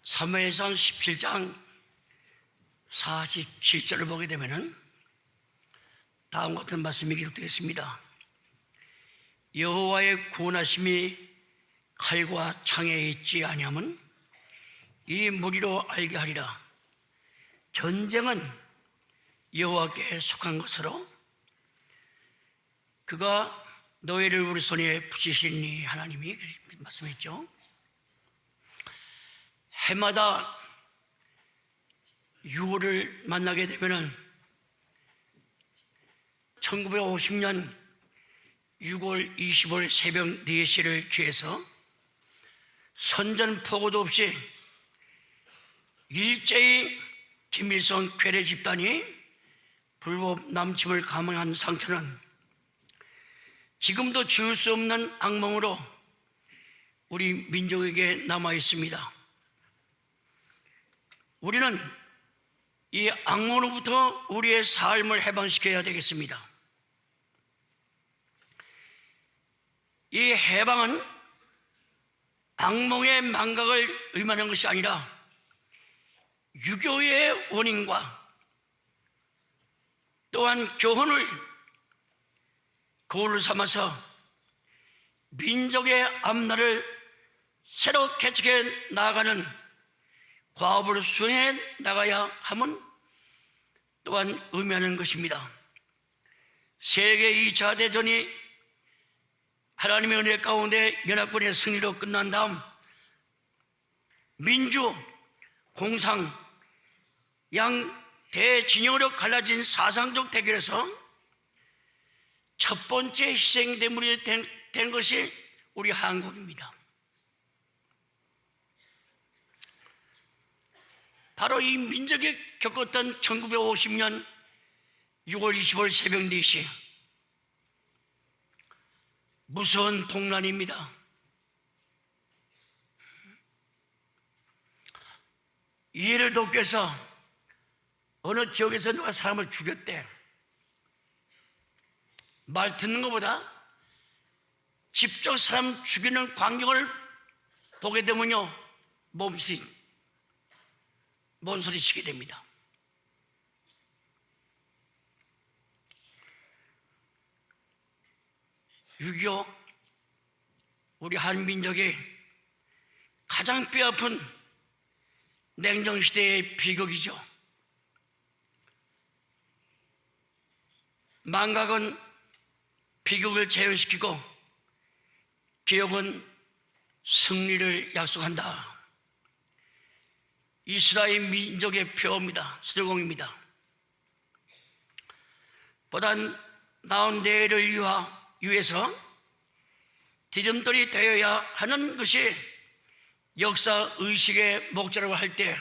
사무엘상 17장 47절을 보게 되면은 다음 같은 말씀이 기록되어 있습니다. 여호와의 구원하심이 칼과 창에 있지 아니함은 이 무리로 알게 하리라. 전쟁은 여호와께 속한 것으로 그가 너희를 우리 손에 붙이시니, 하나님이 말씀했죠. 해마다 6월을 만나게 되면은 1950년 6월 20일 새벽 4시를 기해서 선전포고도 없이 일제히 김일성 괴뢰 집단이 불법 남침을 감행한 상처는 지금도 지울 수 없는 악몽으로 우리 민족에게 남아 있습니다. 우리는 이 악몽으로부터 우리의 삶을 해방시켜야 되겠습니다. 이 해방은 악몽의 망각을 의미하는 것이 아니라 유교의 원인과 또한 교훈을 거울을 삼아서 민족의 앞날을 새로 개척해 나아가는 과업을 수행해 나가야 함은 또한 의미하는 것입니다. 세계 2차 대전이 하나님의 은혜 가운데 연합군의 승리로 끝난 다음 민주, 공상, 양 대진영으로 갈라진 사상적 대결에서 첫 번째 희생대물이 된 것이 우리 한국입니다. 바로 이 민족이 겪었던 1950년 6월 20일 새벽 4시 무서운 동란입니다. 이해를 돕기 위해서 어느 지역에서 누가 사람을 죽였대. 말 듣는 것보다 직접 사람 죽이는 광경을 보게 되면요 몸소리 치게 됩니다. (6.25) 우리 한민족이 가장 뼈아픈 냉정시대의 비극이죠. 망각은 비극을 재현시키고 기억은 승리를 약속한다. 이스라엘 민족의 표어입니다. 슬로건입니다. 보다 나은 내일을 위해서 디딤돌이 되어야 하는 것이 역사의식의 목자라고 할 때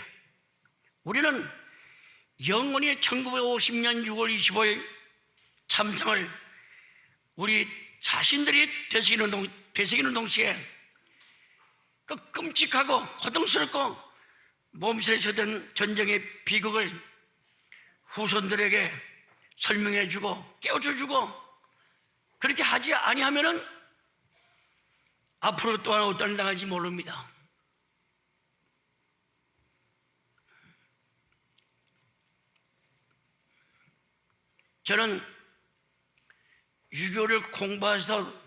우리는 영원히 1950년 6월 25일 참상을 우리 자신들이 되새기는 동시에 그 끔찍하고 고통스럽고 몸살이 젖은 전쟁의 비극을 후손들에게 설명해주고 깨워주고 그렇게 하지 아니하면은 앞으로 또한 어떤 당할지 모릅니다. 저는 유교를 공부해서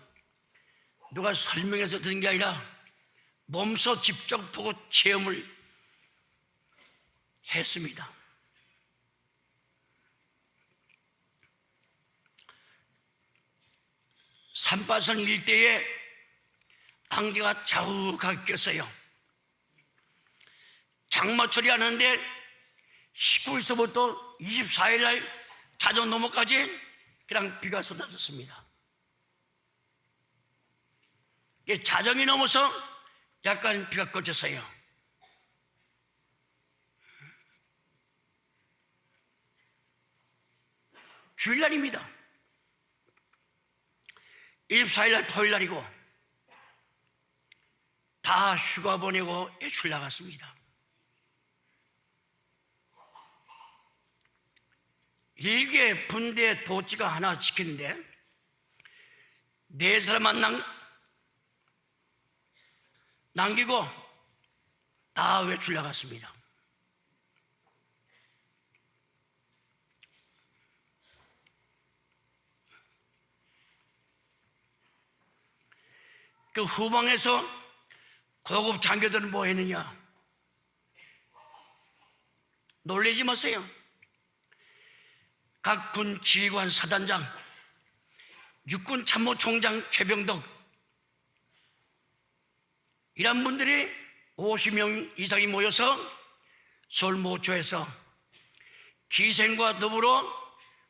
누가 설명해서 듣는 게 아니라 몸소 직접 보고 체험을 했습니다. 삼바선 일대에 안개가 자욱하게 꼈어요. 장마철이 하는데 19일서부터 24일 날 자정 넘어까지 그냥 비가 쏟아졌습니다. 자정이 넘어서 약간 비가 그쳤어요. 주일날입니다. 24일날 토요일날이고 다 휴가 보내고 외출 나갔습니다. 일개 분대 도치가 하나 지키는데 4사람만 남기고 다 외출 나갔습니다. 그 후방에서 고급 장교들은 뭐 했느냐? 놀라지 마세요. 각 군 지휘관 사단장, 육군 참모총장 최병덕 이런 분들이 50명 이상이 모여서 서울 모초에서 기생과 더불어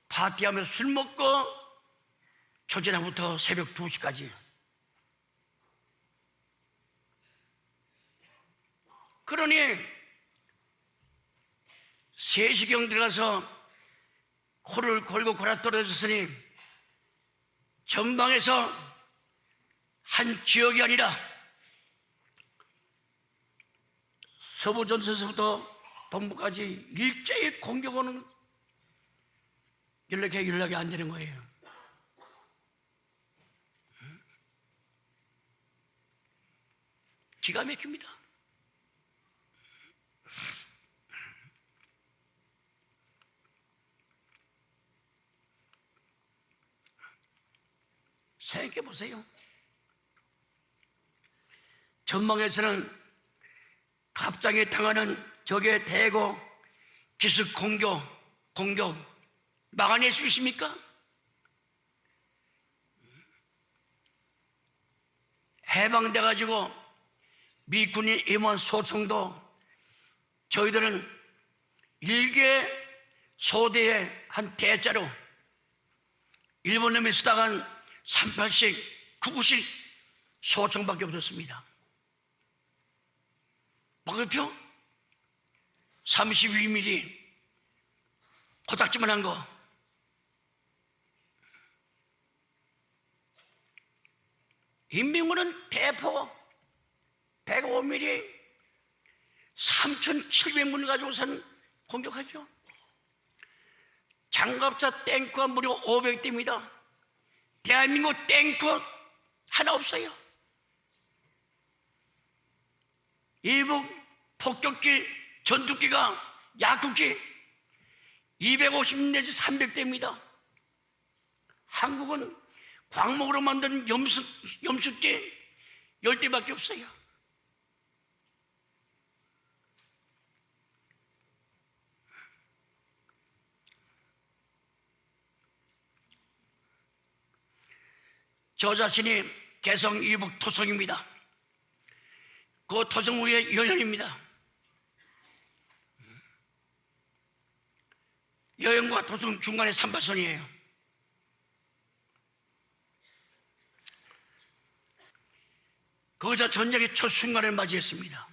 파티하며 술 먹고 초저녁부터 새벽 2시까지. 그러니 3시경 들어가서 코를 골고 골아 떨어졌으니 전방에서 한 지역이 아니라 서부전선에서부터 동부까지 일제히 공격 오는 연락이 안 되는 거예요. 기가 막힙니다. 생각해 보세요. 전방에서는 갑자기 당하는 적의 대거 기습 공격 막아낼 수 있습니까? 해방돼 가지고 미군이 임한 소총도 저희들은 일개 소대의 한 대자로 일본 놈이 쓰다간 38식, 99식 소총밖에 없었습니다. 박대표 32mm 코딱지만 한 거. 인민군은 대포 105mm 3,700문을 가지고선 공격하죠. 장갑차 탱크가 무려 500대입니다. 대한민국 탱크 하나 없어요. 이북 폭격기, 전투기가 약국기 250 내지 300대입니다. 한국은 광목으로 만든 염숙기 10대밖에 없어요. 저 자신이 개성 이북 토성입니다. 그 토성 위에 여연입니다. 여연과 토성 중간에 3파선이에요. 거기서 전쟁의 첫 순간을 맞이했습니다.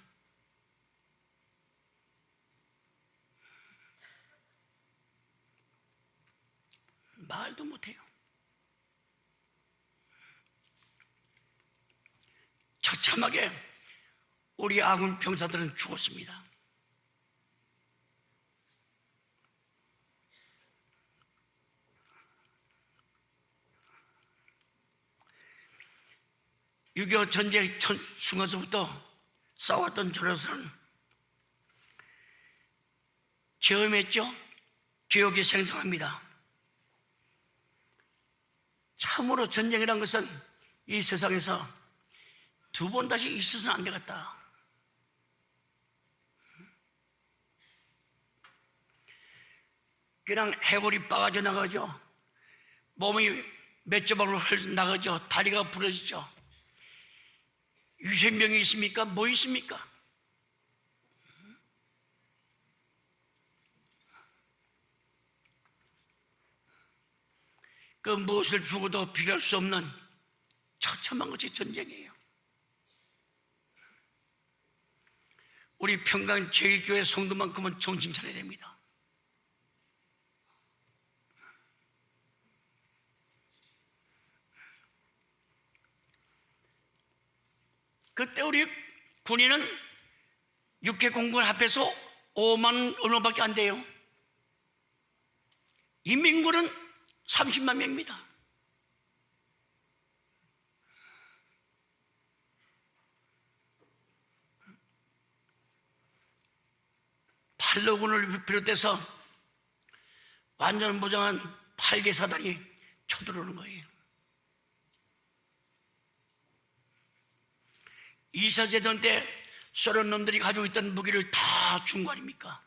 말도 못해요. 처참하게 우리 아군 병사들은 죽었습니다. (6.25) 전쟁 첫 순간서부터 싸웠던 저로서는 체험했죠. 기억이 생생합니다. 참으로 전쟁이란 것은 이 세상에서 2번 다시 있어서는 안 되겠다. 그냥 해골이 빠져 나가죠. 몸이 몇 조각으로 나가죠. 다리가 부러지죠. 유생병이 있습니까? 뭐 있습니까? 그 무엇을 주고도 비교할 수 없는 처참한 것이 전쟁이에요. 우리 평강 제1교회 성도만큼은 정신 차려야 됩니다. 그때 우리 군인은 6회 공군 합해서 5만 얼마밖에 안 돼요. 인민군은 30만 명입니다. 팔로군을 비롯해서 완전 무장한 8개 사단이 쳐들어오는 거예요. 이사제전 때 소련 놈들이 가지고 있던 무기를 다 준 거 아닙니까?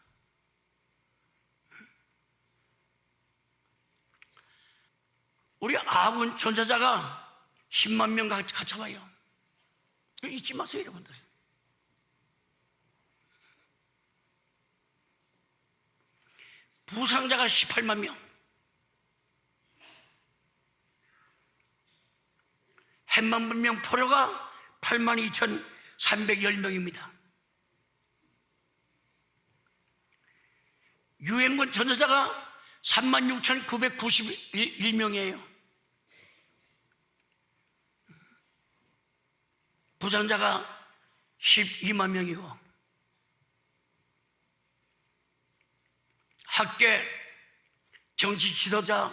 우리 아군 전사자가 10만 명 갇혀와요. 잊지 마세요, 여러분들. 부상자가 18만 명, 핵만 명 포로가 82,310명입니다. 유엔군 전사자가 36,991명이에요. 부상자가 12만 명이고, 학계, 정치 지도자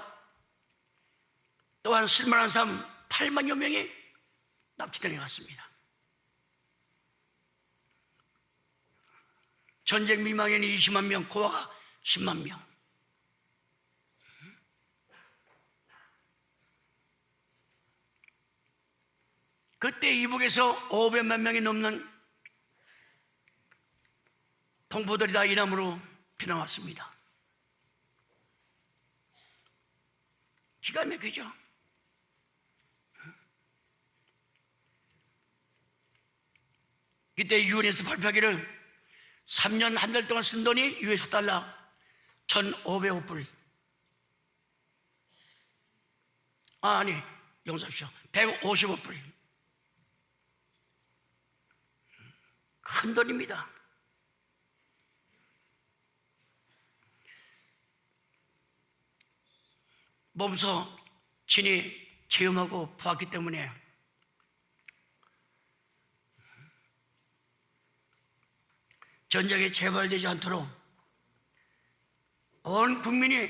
또한 쓸만한 사람 8만여 명이 납치당해 갔습니다. 전쟁 미망인이 20만 명, 고아가 10만 명. 그때 이북에서 500만 명이 넘는 동포들이 다 이남으로 피난왔습니다. 기가 막히죠. 그때 유엔에서 발표하기를 3년 한 달 동안 쓴 돈이 US 달러 1,500불. 아니, 용서하십시오. 155불. 큰 돈입니다. 몸소 친히 체험하고 보았기 때문에 전쟁이 재발되지 않도록 온 국민이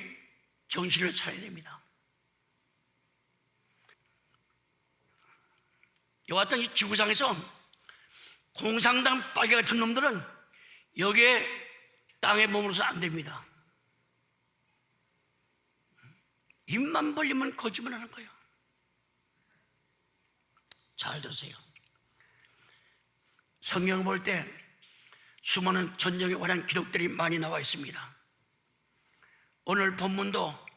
정신을 차려야 됩니다. 이와 같은 이 지구상에서 공산당 빨개 같은 놈들은 여기에 땅에 머물러서 안 됩니다. 입만 벌리면 거짓말 하는 거예요. 잘 들으세요. 성경 볼 때 수많은 전쟁에 관한 기록들이 많이 나와 있습니다. 오늘 본문도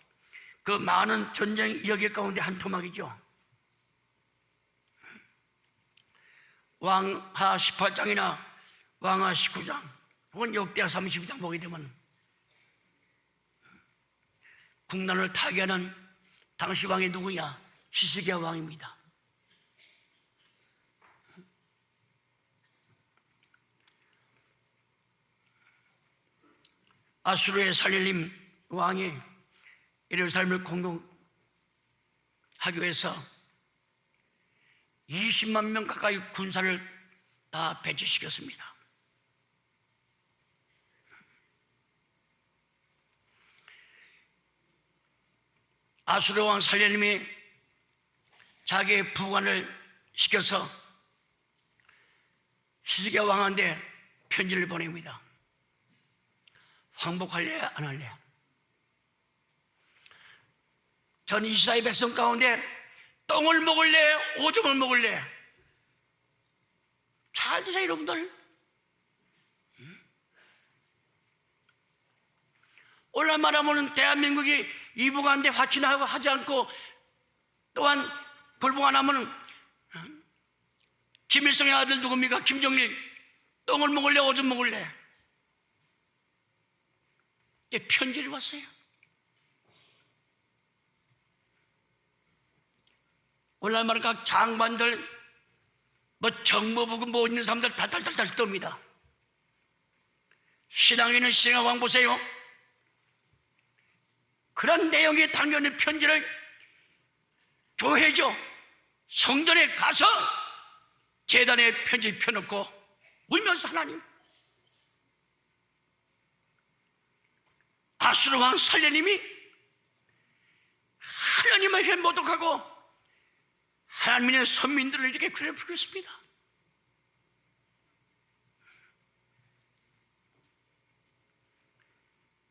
그 많은 전쟁 이야기 가운데 한 토막이죠. 왕하 18장이나 왕하 19장 혹은 역대하 32장 보게 되면 국난을 타개하는 당시 왕이 누구냐? 히스기야 왕입니다. 아수르의 살릴림 왕이 예루살렘을 공격하기 위해서 20만 명 가까이 군사를 다 배치시켰습니다. 아수르 왕 살릴림이 자기의 부관을 시켜서 히스기야 왕한테 편지를 보냅니다. 항복할래 안 할래? 전 이스라엘 백성 가운데 똥을 먹을래 오줌을 먹을래? 잘 드세요 여러분들. 오늘 말하면 대한민국이 이북한테 화친하고 하지 않고 또한 불복 안 하면 김일성의 아들 누굽니까? 김정일. 똥을 먹을래 오줌 먹을래? 편지를 왔어요. 오늘 말은 각 장관들 뭐 정보부고 뭐 있는 사람들 달달달달 떱니다. 신앙인은 신앙왕 보세요. 그런 내용이 담겨있는 편지를 교회죠 성전에 가서 제단에 편지 펴놓고 울면서 하나님, 아수르 왕 살려님이 하나님에게 모독하고 하나님의 선민들을 이렇게 괴롭히고 있습니다.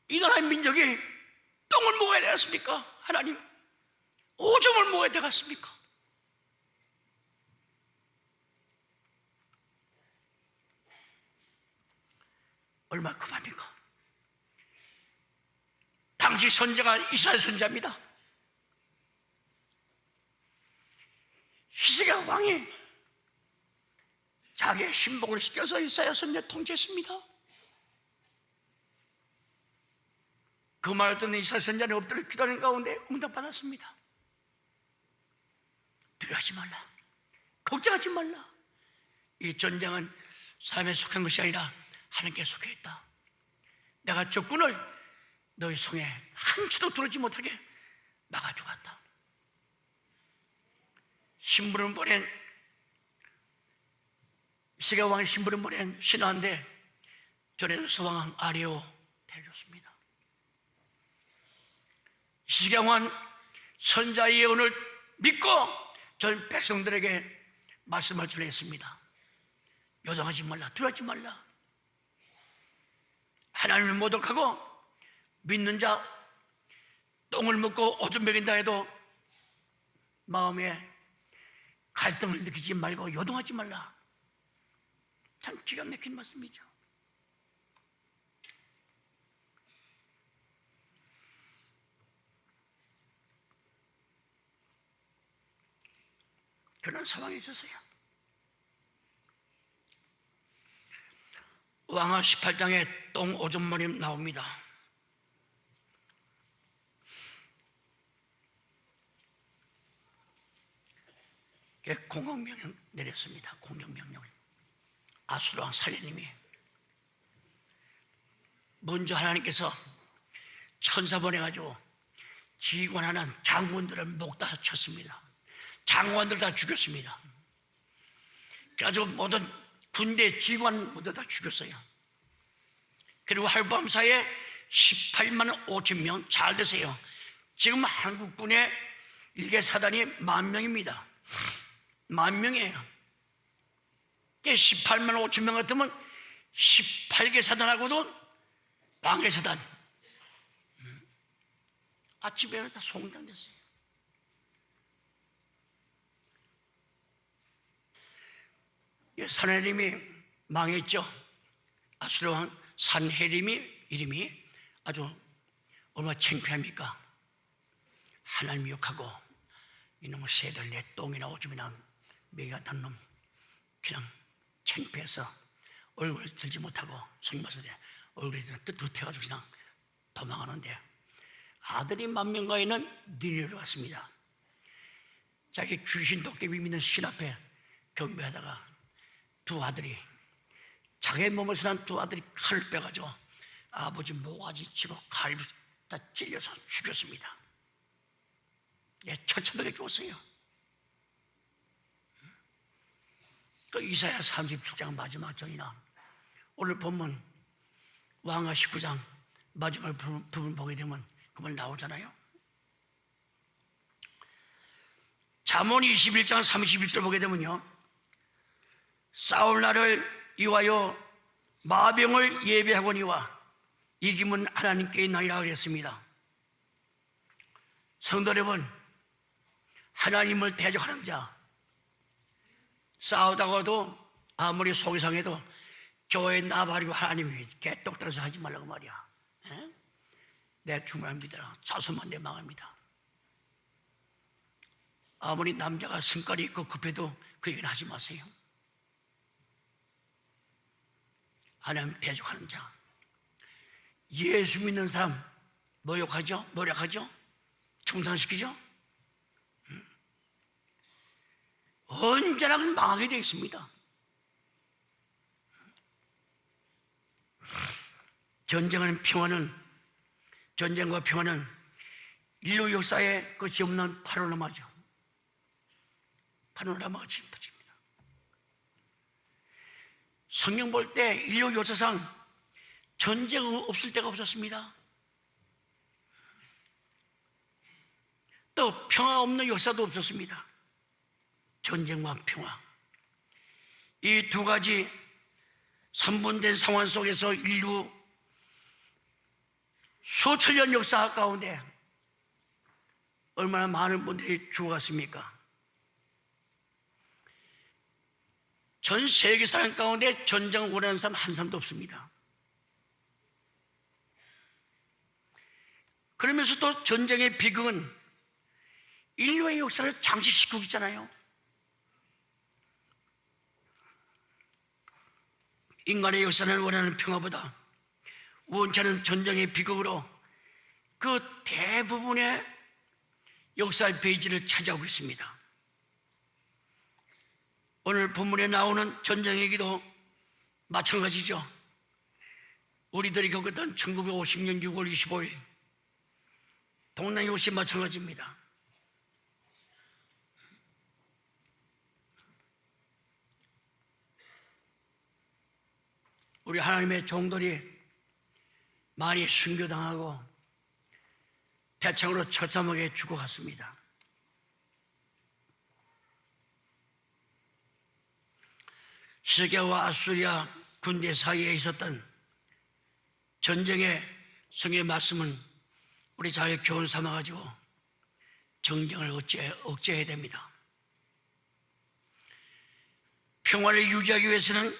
이 나라의 민족이 똥을 먹어야 되겠습니까? 하나님, 오줌을 먹어야 되겠습니까? 얼마나 급합니까? 당시 선자가 이스라엘 선자입니다. 히스기야 왕이 자기의 신복을 시켜서 이사야 선지자를 통치했습니다. 그 말을 듣는 이스라엘 선지자는 엎드려 기도하는 가운데 응답받았습니다. 두려워하지 말라, 걱정하지 말라. 이 전쟁은 사람에 속한 것이 아니라 하나님께 속해 있다. 내가 적군을 너희 성에 한 치도 들어오지 못하게 막아주었다. 신부를 보낸 히스기야 왕의 신부를 보낸 신하인데 전에는 서왕 아레오 대줬습니다. 히스기야 왕은 선자의 예언을 믿고 전 백성들에게 말씀을 전했습니다. 요동하지 말라, 두려워하지 말라. 하나님을 모독하고 믿는 자 똥을 먹고 오줌 먹인다 해도 마음에 갈등을 느끼지 말고 요동하지 말라. 참 기가 막힌 말씀이죠. 그런 상황이 있었어요. 왕하 18장에 똥 오줌머리 나옵니다. 공격명령 내렸습니다. 공격명령을. 아수르왕 살리님이 먼저 하나님께서 천사 보내가지고 지휘관하는 장군들을 목 다 쳤습니다. 장관들 다 죽였습니다. 그래가지고 모든 군대 지휘관 모두 다 죽였어요. 그리고 하룻밤 사이에 18만 5천 명. 잘 되세요. 지금 한국군의 일개 사단이 10,000명입니다. 10,000명이에요. 18만 5천 명 같으면 18개 사단하고도 방해 사단. 아침에는 다 송장됐어요. 산헤림이 망했죠. 아수르 왕 산헤림이 이름이 아주 얼마나 창피합니까? 하나님 욕하고 이놈의 새들 내 똥이나 오줌이나 매기 같은 놈 그냥 창피해서 얼굴 들지 못하고 성마서대 얼굴이 뜨뜻해가지고 그냥 도망하는데 아들이 10,000명가 있는 니느웨로 갔습니다. 자기 귀신 도깨비 믿는 신 앞에 경배하다가 두 아들이 자기 몸에서 난 두 아들이 칼을 빼가지고 아버지 모가지 치고 갈비 다 찔려서 죽였습니다. 예, 처참하게 죽었어요. 그 이사야 37장 마지막 절이나 오늘 본문 왕하 19장 마지막 부분 보게 되면 그걸 나오잖아요. 잠언 21장 31절 보게 되면요, 싸울 날을 이와여 마병을 예배하거니와 이김은 하나님께 있나이라 그랬습니다. 성도 여러분, 하나님을 대적하는 자, 싸우다가도 아무리 속이 상해도 교회에 나발이고 하나님이 개떡 떨어서 하지 말라고 말이야. 에? 내 충만합니다. 자손만 내 망합니다. 아무리 남자가 성깔이 있고 급해도 그 얘기는 하지 마세요. 하나님 대적하는 자, 예수 믿는 사람 모욕하죠? 노력하죠? 충성시키죠? 언제나 망하게 되어 있습니다. 전쟁과 평화는 인류 역사에 끝이 없는 파노라마죠. 파노라마가 짚어집니다. 성경 볼 때 인류 역사상 전쟁 없을 때가 없었습니다. 또 평화 없는 역사도 없었습니다. 전쟁과 평화, 이 두 가지 삼분된 상황 속에서 인류 수천 년 역사 가운데 얼마나 많은 분들이 죽어갔습니까? 전 세계 사람 가운데 전쟁을 원하는 사람 한 사람도 없습니다. 그러면서도 전쟁의 비극은 인류의 역사를 장식시키고 있잖아요. 인간의 역사를 원하는 평화보다 원치 않은 전쟁의 비극으로 그 대부분의 역사의 페이지를 차지하고 있습니다. 오늘 본문에 나오는 전쟁 얘기도 마찬가지죠. 우리들이 겪었던 1950년 6월 25일 동랑 역시 마찬가지입니다. 우리 하나님의 종들이 많이 순교당하고 대창으로 처참하게 죽어갔습니다. 히스기야와 아수리아 군대 사이에 있었던 전쟁의 성의 말씀은 우리 잘 교훈 삼아가지고 정쟁을 억제해야 됩니다. 평화를 유지하기 위해서는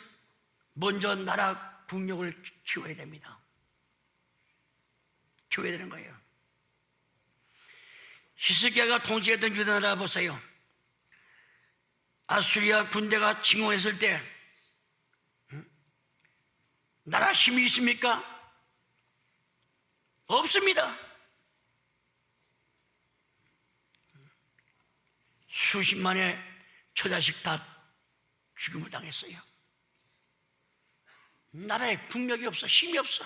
먼저 나라 국력을 키워야 됩니다. 키워야 되는 거예요. 히스기야가 통치했던 유다 나라 보세요. 아수리아 군대가 침공했을 때 나라 힘이 있습니까? 없습니다. 수십만의 처자식 다 죽임을 당했어요. 나라에 국력이 없어, 힘이 없어.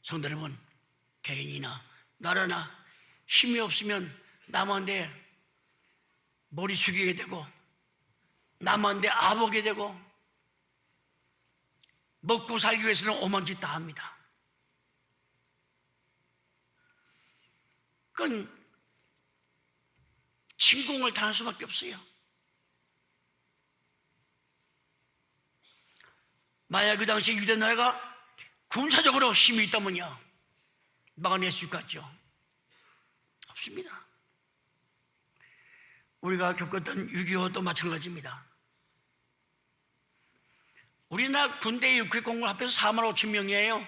성도 여러분, 개인이나 나라나 힘이 없으면 남한테 머리 숙이게 되고 남한테 아보게 되고 먹고 살기 위해서는 오만 짓 다 합니다. 그건 침공을 당할 수밖에 없어요. 만약 그 당시 유대 나라가 군사적으로 힘이 있다면요 막아낼 수 있겠죠? 없습니다. 우리가 겪었던 6.25도 마찬가지입니다. 우리나라 군대 육해공무원 합해서 4만 5천 명이에요.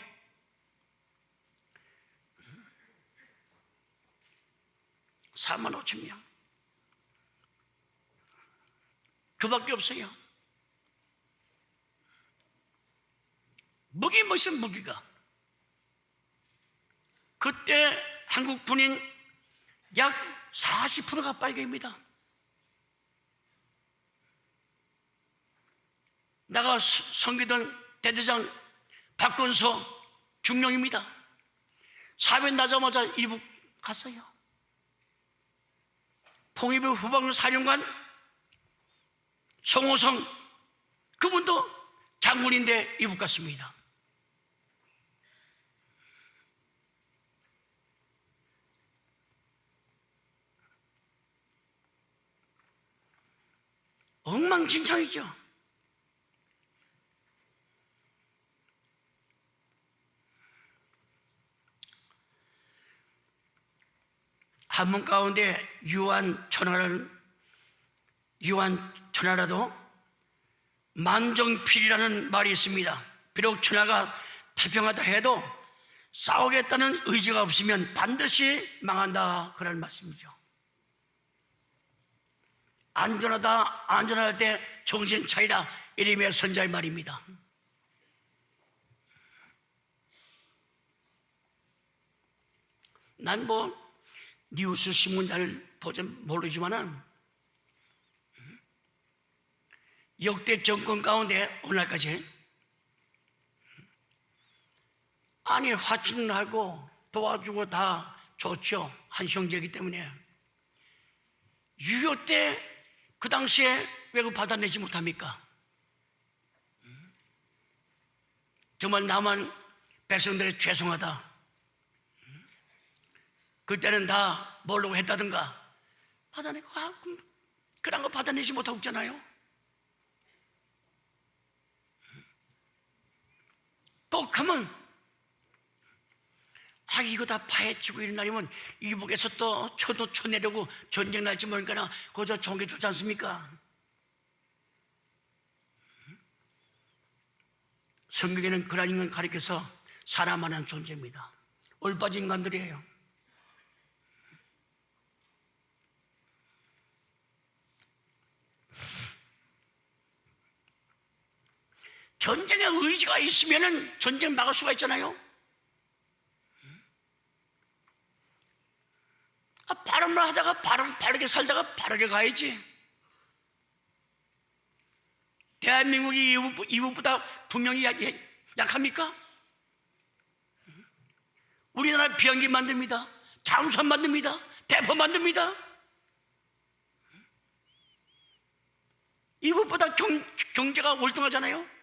(4만 5천 명) 그밖에 없어요. 무기 무슨 무기가 그때 한국 군인 약 40%가 빨갱입니다. 나가 섬기던 대대장 박건서 중령입니다. 사변 나자마자 이북 갔어요. 통일부 후방 사령관 성호성 그분도 장군인데 이북 갔습니다. 엉망진창이죠. 한문 가운데 유한 천하라도 만정필이라는 말이 있습니다. 비록 천하가 태평하다 해도 싸우겠다는 의지가 없으면 반드시 망한다, 그런 말씀이죠. 안전할 때 정신 차리라, 이름의 선자의 말입니다. 난 뉴스 신문 잘 보지 모르지만은 역대 정권 가운데 오늘까지 아니 화친하고 도와주고 다 좋죠. 한 형제이기 때문에 6.25 때 그 당시에 왜 그 받아내지 못합니까? 정말 남한 백성들이 죄송하다, 그때는 다 모르고 했다든가 받아내고 그런 거 받아내지 못하고 있잖아요. 하면 이거 다 파헤치고 이런 날이면 이북에서 또 쳐내려고 전쟁 날지 모르니까 그저 종교 좋지 않습니까? 성경에는 그런 인간 가리켜서 사람만한 존재입니다. 올빠진 인간들이에요. 전쟁에 의지가 있으면 전쟁 막을 수가 있잖아요. 바른 말 하다가 바르게 살다가 바르게 가야지. 대한민국이 이북보다 분명히 약합니까? 우리나라 비행기 만듭니다. 잠수함 만듭니다. 대포 만듭니다. 이북보다 경제가 월등하잖아요.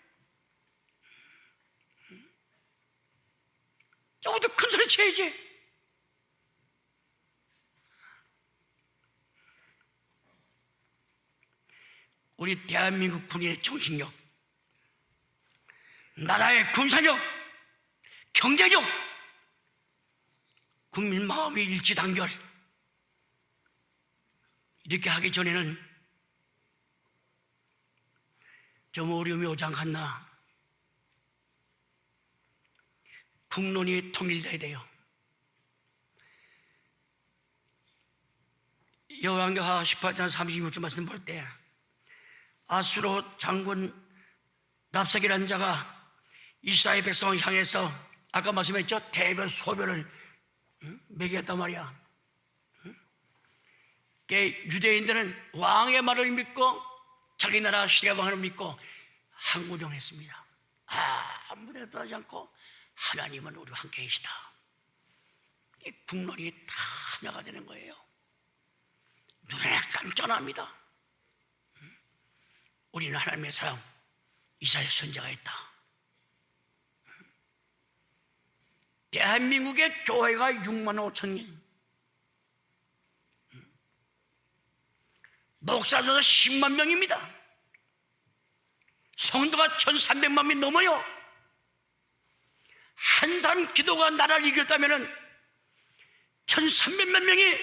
여기도 큰 소리 쳐야지. 우리 대한민국 군인의 정신력, 나라의 군사력, 경제력, 국민 마음의 일치단결, 이렇게 하기 전에는 좀 어려움이 오지 않겠나. 국론이 통일돼야 돼요. 열왕기하 18장 36절 말씀 볼 때 아수로 장군 랍삭이라는 자가 이스라엘 백성을 향해서 아까 말씀했죠? 대변 소변을 먹였단 말이야. 유대인들은 왕의 말을 믿고 자기 나라 시대왕을 믿고 항구정했습니다. 아무 데도 하지 않고 하나님은 우리와 함께 계시다. 이 국론이 다 하나가 되는 거예요. 눈에 깜짝합니다. 우리는 하나님의 사람 이사야 선지자가 있다. 대한민국의 교회가 6만 5천 명, 목사조도 10만 명입니다. 성도가 1,300만 명이 넘어요. 한 사람 기도가 나라를 이겼다면 1,300만 명이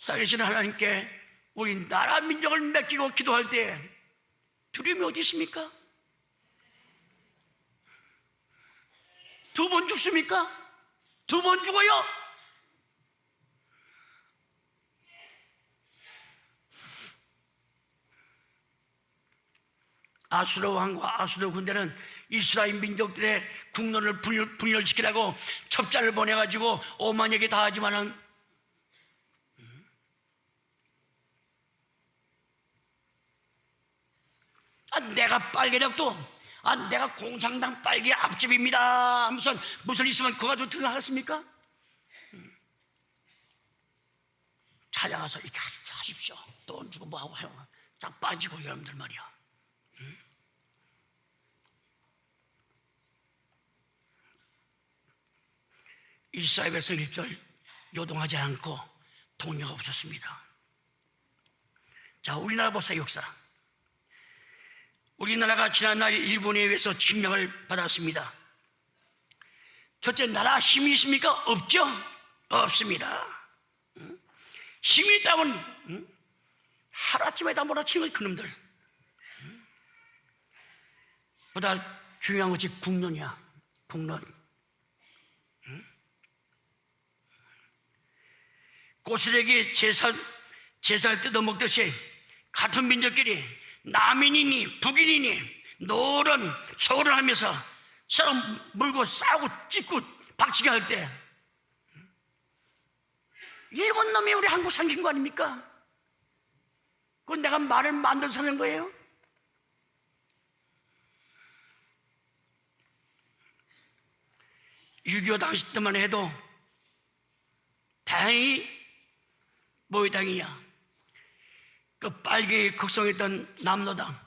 살아계신 하나님께 우리 나라 민족을 맡기고 기도할 때 두려움이 어디 있습니까? 2번 죽습니까? 2번 죽어요? 아수르 왕과 아수르 군대는 이스라엘 민족들의 국론을 분열시키라고 첩자를 보내가지고 오만에게 다 하지만은 내가 빨개력도 내가 공산당 빨개 앞집입니다 하면서 무슨 있으면 그거 가지고 들어가겠습니까? 찾아가서 이렇게 하십시오. 돈 주고 뭐하고 해요. 쫙 빠지고 여러분들 말이야. 이스라엘 백성 일절 요동하지 않고 동요가 없었습니다. 자, 우리나라 보세요. 역사. 우리나라가 지난날 일본에 의해서 침략을 받았습니다. 첫째, 나라 힘이 있습니까? 없죠? 없습니다. 힘이 있다면 하루아침에 다 몰아치는 그놈들. 보다 중요한 것이 국론이야. 국론. 꼬스레기 제살 뜯어먹듯이 같은 민족끼리 남인이니 북인이니 노론 소를 하면서 서로 물고 싸우고 찢고 박치기 할 때 일본 놈이 우리 한국 삼킨 거 아닙니까? 그건 내가 말을 만들어서 하는 거예요? (6.25) 당시 때만 해도 다행히 뭐의 당이야? 그 빨개 극성했던 남로당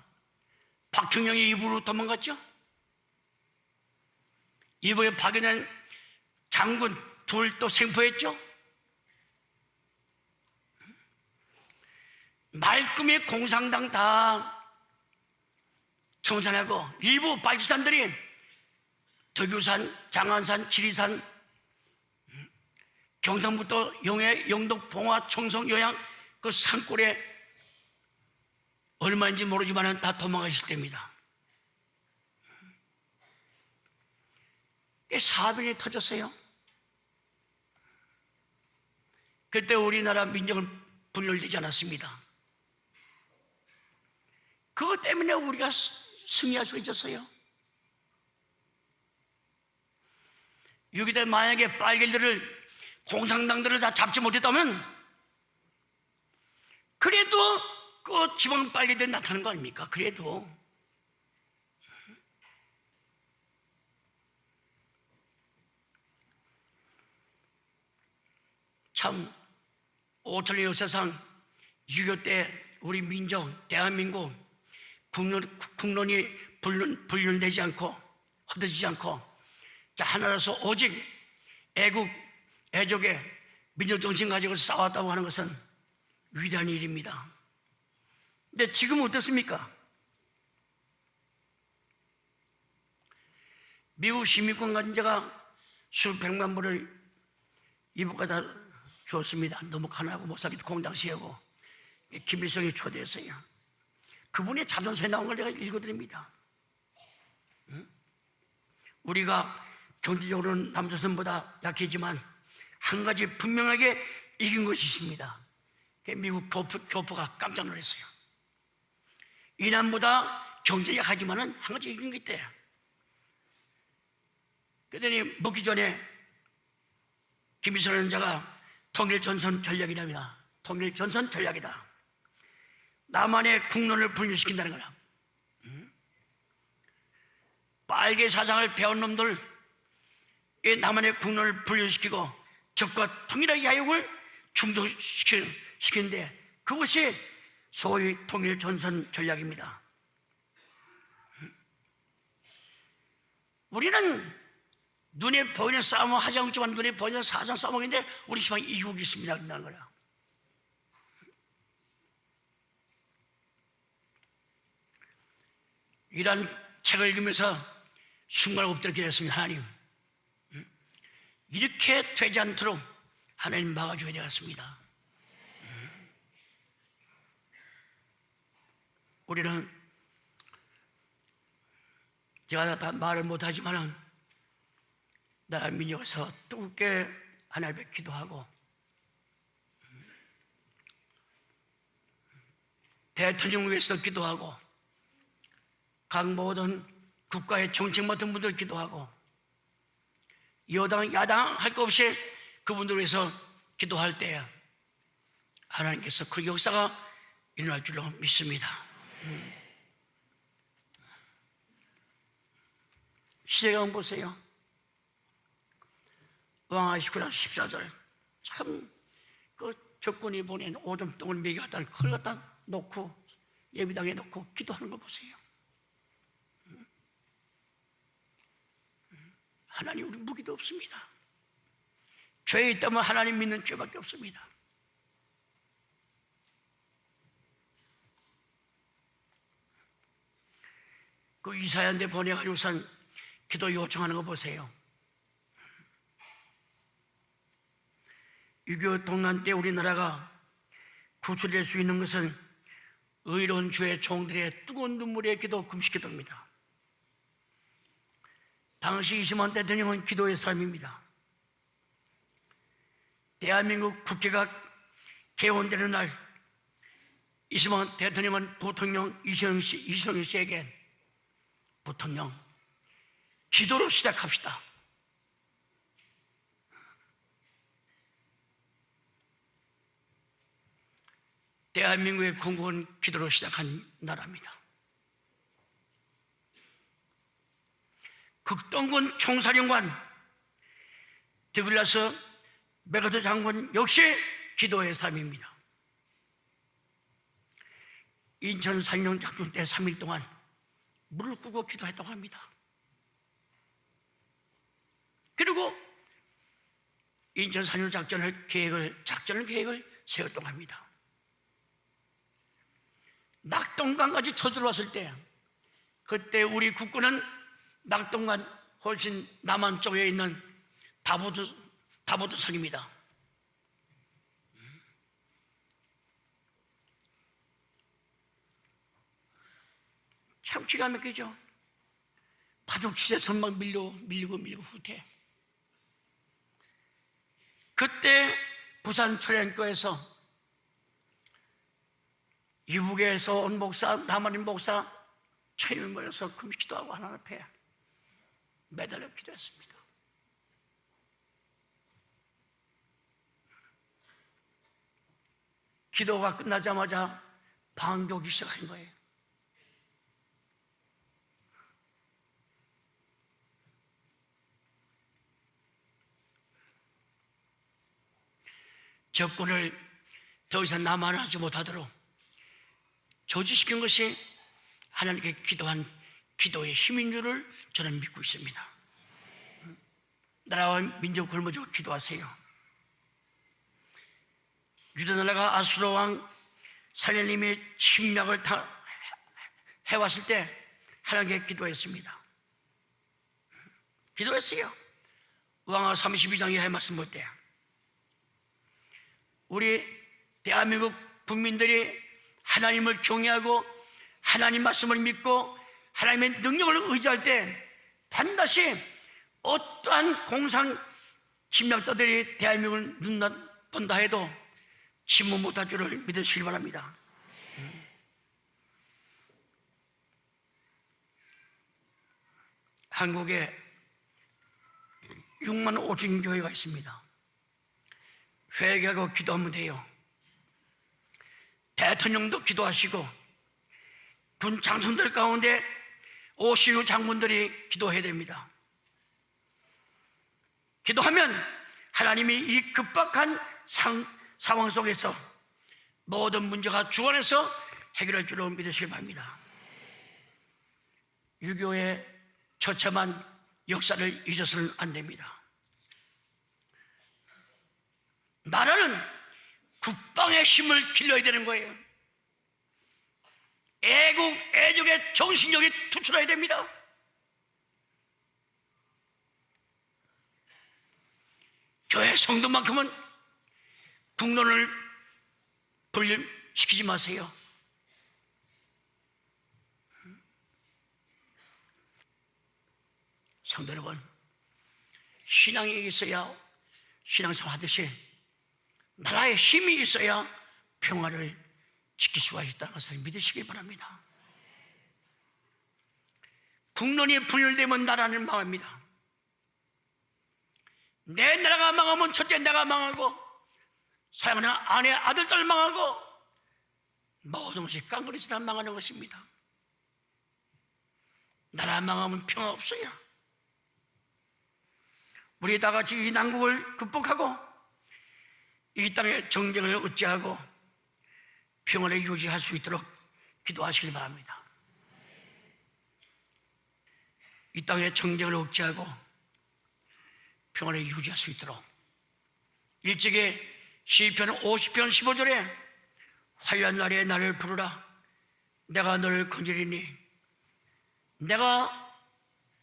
박형영이 입으로 도망갔죠? 이번에 박연한 장군 둘 또 생포했죠? 말끔히 공산당 다 청산하고 일부 발지산들이 덕유산, 장안산, 지리산, 경상부터 영해, 영덕, 봉화, 청송, 요양 그 산골에 얼마인지 모르지만 다 도망가실 때입니다. 사변이 터졌어요. 그때 우리나라 민족은 분열되지 않았습니다. 그것 때문에 우리가 승리할 수 있었어요. 여기다 만약에 빨갱이들을, 공산당들을 다 잡지 못했다면 그래도 그 지방 빨갱이들이 나타나는 거 아닙니까? 그래도 참 5천년 역사상 6.25 때 우리 민족, 대한민국 국론이 불륜되지 않고 흩어지지 않고 하나로서 오직 애국, 애족의 민족정신 가지고 싸웠다고 하는 것은 위대한 일입니다. 근데 지금은 어떻습니까? 미국 시민권 가진 자가 수백만 불을 이북에다 주었습니다. 너무 가난하고 못 살기도 공당시하고 김일성이 초대했어요. 그분의 자전서에 나온 걸 내가 읽어드립니다. 우리가 경제적으로는 남조선보다 약했지만 한 가지 분명하게 이긴 것이 있습니다. 미국 교포가 깜짝 놀랐어요. 이남보다 경제 약하지만 한 가지 이긴 게 있대요. 그랬더니 먹기 전에 김일성 원자가 통일전선 전략이랍니다. 통일전선 전략이다. 남한의 국론을 분열시킨다는 거라. 빨개 사상을 배운 놈들, 이 남한의 국론을 분열시키고 적과 통일의 야욕을 충족시키는데 그것이 소위 통일전선 전략입니다. 우리는 눈에 보이는 싸움을 하지 않지만 눈에 보이는 사상 싸움인데 우리 시방에 이국이 있습니다. 그런 거야. 이런 책을 읽으면서 순간 엎드려 기도했습니다. 하나님, 이렇게 되지 않도록 하나님 막아줘야 되겠습니다. 우리는 제가 다 말을 못하지만 나라 민족에서 뜨겁게 하나님 앞에 기도하고 대통령 위해서 기도하고 각 모든 국가의 정책 맡은 분들 기도하고 여당 야당 할 것 없이 그분들 위해서 기도할 때 하나님께서 그 역사가 일어날 줄로 믿습니다. 시대강 보세요. 왕아시구나 14절 참 그 적군이 보낸 오줌덩을 먹이 갖다 그걸 갖다 놓고 예비당에 놓고 기도하는 거 보세요. 하나님 우리 무기도 없습니다. 죄에 있다면 하나님 믿는 죄밖에 없습니다. 그 이사야한테 보내가지고선 기도 요청하는 거 보세요. 6.25 동란 때 우리나라가 구출될 수 있는 것은 의로운 주의 종들의 뜨거운 눈물의 기도, 금식기도입니다. 당시 이승만 대통령은 기도의 사람입니다. 대한민국 국회가 개원되는 날 이승만 대통령은 부통령 이성윤 씨에게 부통령 기도로 시작합시다. 대한민국의 건국은 기도로 시작한 나라입니다. 극동군 총사령관 드글라스 맥아더 장군 역시 기도의 삶입니다. 인천 산령 작전 때 3일 동안 물을 끄고 기도했다고 합니다. 그리고 인천 산령 작전을 계획을 세웠다고 합니다. 낙동강까지 쳐들어왔을 때 그때 우리 국군은 낙동강 훨씬 남한 쪽에 있는 다보드 산입니다. 참 기가 막히죠. 파죽 시대선 막 밀리고 후퇴. 그때 부산 출애굽교에서 이북에서 온 목사, 남한인 목사 천명이 모여서 금식 기도하고 하나님 앞에 매달려 기도했습니다. 기도가 끝나자마자 방언이 오기 시작한 거예요. 적군을 더 이상 남한하지 못하도록 저지시킨 것이 하나님께 기도한 기도의 힘인 줄을 저는 믿고 있습니다. 나라와 민족 걸머쥐고 기도하세요. 유다나라가 아수르 왕 살렐님의 침략을 해왔을 때 하나님께 기도했습니다. 기도했어요. 왕하 32장에 해 말씀 볼 때 우리 대한민국 국민들이 하나님을 경외하고 하나님 말씀을 믿고 하나님의 능력을 의지할 때 반드시 어떠한 공상 침략자들이 대한민국을 눈본다 해도 침묵 못할 줄을 믿으시기 바랍니다. 한국에 6만 5천 교회가 있습니다. 회개하고 기도하면 돼요. 대통령도 기도하시고 군 장성들 가운데 오시는 장군들이 기도해야 됩니다. 기도하면 하나님이 이 급박한 상황 속에서 모든 문제가 주관해서 해결할 줄로 믿으시기 바랍니다. 유교의 처참한 역사를 잊어서는 안 됩니다. 나라는 국방의 힘을 길러야 되는 거예요. 애국, 애족의 정신력이 투출해야 됩니다. 교회 성도만큼은 국론을 분리시키지 마세요. 성도 여러분, 신앙이 있어야 신앙생활 하듯이 나라의 힘이 있어야 평화를 지킬 수가 있다는 것을 믿으시기 바랍니다. 국론이 분열되면 나라는 망합니다. 내 나라가 망하면 첫째 내가 망하고 사랑하는 아내, 아들, 딸 망하고 모든 것이 깡그리지 다 망하는 것입니다. 나라 망하면 평화 없어요. 우리 다 같이 이 난국을 극복하고 이 땅의 정쟁을 억제하고 평화를 유지할 수 있도록 기도하시길 바랍니다. 이 땅의 정쟁을 억제하고 평화를 유지할 수 있도록 일찍이 시편 50편 15절에 환난 날에 나를 부르라 내가 너를 건지리니 내가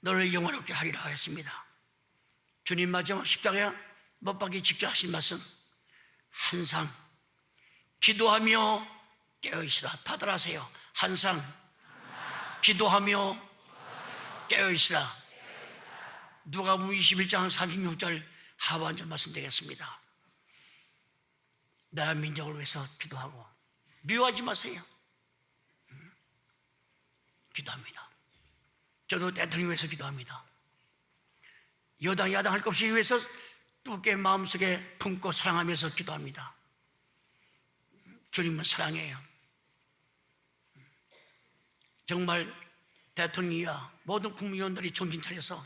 너를 영원롭게 하리라 했습니다. 주님 마지막 십자가에 못 박기 직접 하신 말씀 항상 기도하며 깨어있으라. 다들 하세요. 항상 기도하며 깨어있으라. 누가복음 21장 36절 하반절 말씀드리겠습니다. 나라 민족을 위해서 기도하고 미워하지 마세요. 기도합니다. 저도 대통령 위해서 기도합니다. 여당 야당 할 것 없이 위해서 두께 마음속에 품고 사랑하면서 기도합니다. 주님은 사랑해요. 정말 대통령이야 모든 국민의원들이 정신 차려서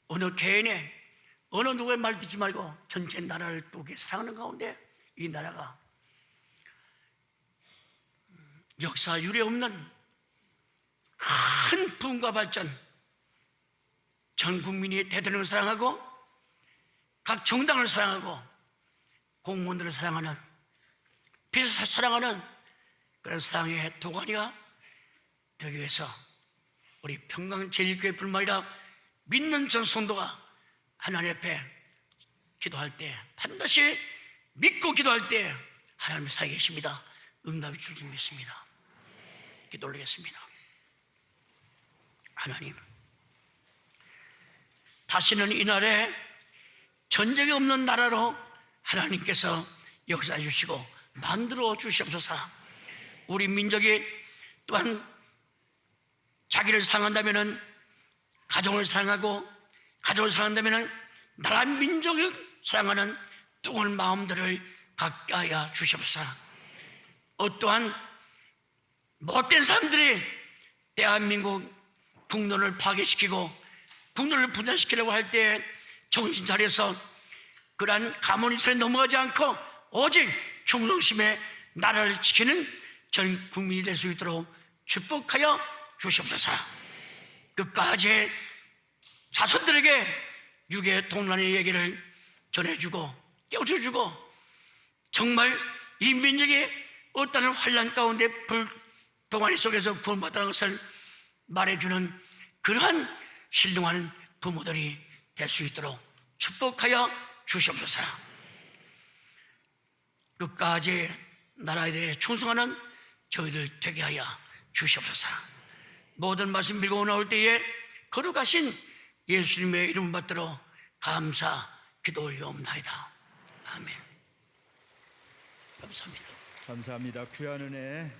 어느 개인의 어느 누구의 말 듣지 말고 전체 나라를 두게 사랑하는 가운데 이 나라가 역사 유례 없는 큰 부흥과 발전, 전 국민이 대통령을 사랑하고 각 정당을 사랑하고 공무원들을 사랑하는 빛을 사랑하는 그런 사랑의 도가니가 되기 위해서 우리 평강제일교회뿐만 아니라 믿는 전 성도가 하나님 앞에 기도할 때 반드시 믿고 기도할 때 하나님 살아계십니다. 응답이 줄 줄 믿습니다. 기도 올리겠습니다. 하나님, 다시는 이날에 전쟁이 없는 나라로 하나님께서 역사해 주시고 만들어 주시옵소서. 우리 민족이 또한 자기를 사랑한다면 가정을 사랑하고, 가정을 사랑한다면 나라 민족을 사랑하는 뜨거운 마음들을 갖게 하여 주시옵소서. 어떠한 못된 사람들이 대한민국 국론을 파괴시키고 국론을 분단시키려고 할 때 정신 차려서 그러한 가문이설에 넘어가지 않고 오직 충성심에 나라를 지키는 전 국민이 될 수 있도록 축복하여 주시옵소서. 끝까지 자손들에게 육의 동란의 얘기를 전해주고 깨우쳐주고, 정말 이 민족이 어떠한 환난 가운데 불동아리 속에서 구원받다는 것을 말해주는 그러한 신령한 부모들이 될 수 있도록 축복하여 주시옵소서. 끝까지 나라에 대해 충성하는 저희들 되게 하여 주시옵소서. 모든 말씀 빌고 나올 때에 거룩하신 예수님의 이름 받들어 감사 기도 올리옵나이다. 아멘. 감사합니다. 감사합니다. 귀한 은혜